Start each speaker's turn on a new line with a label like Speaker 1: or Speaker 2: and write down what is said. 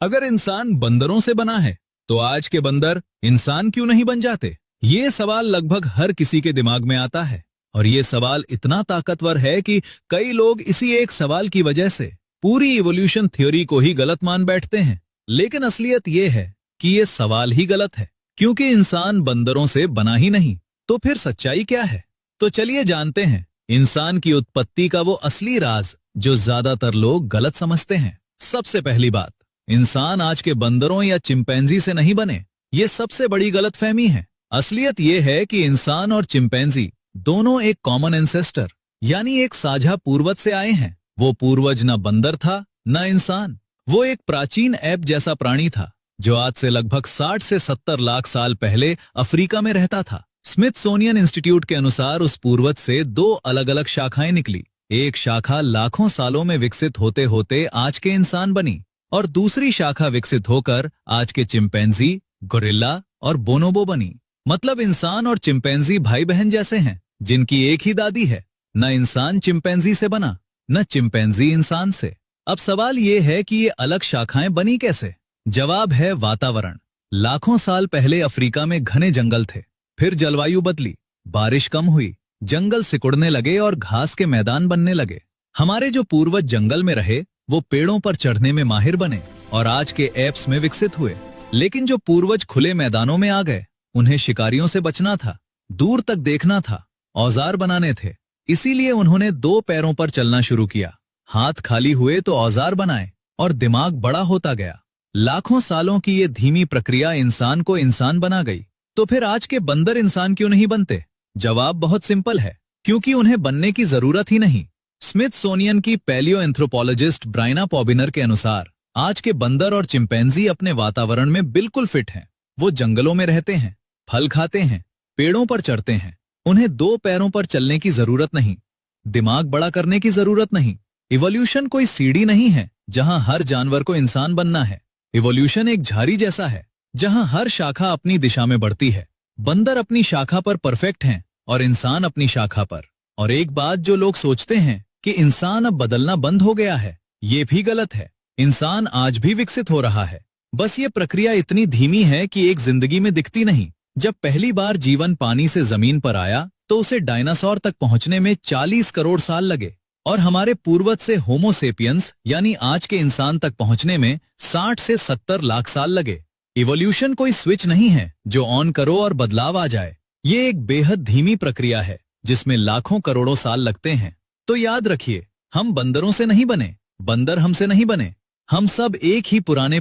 Speaker 1: अगर इंसान बंदरों से बना है तो आज के बंदर इंसान क्यों नहीं बन जाते? ये सवाल लगभग हर किसी के दिमाग में आता है और ये सवाल इतना ताकतवर है कि कई लोग इसी एक सवाल की वजह से पूरी इवोल्यूशन थ्योरी को ही गलत मान बैठते हैं। लेकिन असलियत ये है कि ये सवाल ही गलत है, क्योंकि इंसान बंदरों से बना ही नहीं। तो फिर सच्चाई क्या है? तो चलिए जानते हैं इंसान की उत्पत्ति का वो असली राज जो ज्यादातर लोग गलत समझते हैं। सबसे पहली बात, इंसान आज के बंदरों या चिंपैंजी से नहीं बने। ये सबसे बड़ी गलतफहमी है। असलियत ये है कि इंसान और चिंपैंजी दोनों एक कॉमन एंसेस्टर यानी एक साझा पूर्वज से आए हैं। वो पूर्वज न बंदर था न इंसान। वो एक प्राचीन एप जैसा प्राणी था जो आज से लगभग 60 से 70 लाख साल पहले अफ्रीका में रहता था। स्मिथसोनियन इंस्टीट्यूट के अनुसार उस पूर्वज से दो अलग अलग शाखाएं निकली। एक शाखा लाखों सालों में विकसित होते होते आज के इंसान बनी और दूसरी शाखा विकसित होकर आज के चिंपैंजी, गोरिल्ला और बोनोबो बनी। मतलब इंसान और चिंपैंजी भाई बहन जैसे हैं जिनकी एक ही दादी है। न इंसान चिंपैंजी से बना न चिंपैंजी इंसान से। अब सवाल ये है कि ये अलग शाखाएं बनी कैसे? जवाब है वातावरण। लाखों साल पहले अफ्रीका में घने जंगल थे, फिर जलवायु बदली, बारिश कम हुई, जंगल सिकुड़ने लगे और घास के मैदान बनने लगे। हमारे जो पूर्वज जंगल में रहे वो पेड़ों पर चढ़ने में माहिर बने और आज के एप्स में विकसित हुए। लेकिन जो पूर्वज खुले मैदानों में आ गए, उन्हें शिकारियों से बचना था, दूर तक देखना था, औजार बनाने थे। इसीलिए उन्होंने दो पैरों पर चलना शुरू किया। हाथ खाली हुए तो औजार बनाए और दिमाग बड़ा होता गया। लाखों सालों की ये धीमी प्रक्रिया इंसान को इंसान बना गई। तो फिर आज के बंदर इंसान क्यों नहीं बनते? जवाब बहुत सिंपल है, क्योंकि उन्हें बनने की जरूरत ही नहीं। स्मिथसोनियन की पैलियो एंथ्रोपोलॉजिस्ट ब्रायना पॉबिनर के अनुसार आज के बंदर और चिंपैंजी अपने वातावरण में बिल्कुल फिट हैं। वो जंगलों में रहते हैं, फल खाते हैं, पेड़ों पर चढ़ते हैं। उन्हें दो पैरों पर चलने की जरूरत नहीं, दिमाग बड़ा करने की जरूरत नहीं। इवोल्यूशन कोई सीढ़ी नहीं है जहां हर जानवर को इंसान बनना है। इवोल्यूशन एक झाड़ी जैसा है जहां हर शाखा अपनी दिशा में बढ़ती है। बंदर अपनी शाखा पर परफेक्ट हैं और इंसान अपनी शाखा पर। और एक बात जो लोग सोचते हैं कि इंसान अब बदलना बंद हो गया है, ये भी गलत है। इंसान आज भी विकसित हो रहा है, बस ये प्रक्रिया इतनी धीमी है कि एक जिंदगी में दिखती नहीं। जब पहली बार जीवन पानी से जमीन पर आया तो उसे डायनासोर तक पहुंचने में 40 करोड़ साल लगे और हमारे पूर्वज से होमो सेपियंस यानी आज के इंसान तक पहुंचने में 60 से 70 लाख साल लगे। इवोल्यूशन कोई स्विच नहीं है जो ऑन करो और बदलाव आ जाए। ये एक बेहद धीमी प्रक्रिया है जिसमें लाखों करोड़ों साल लगते हैं। तो याद रखिए, हम बंदरों से नहीं बने, बंदर हमसे नहीं बने। हम सब एक ही पुराने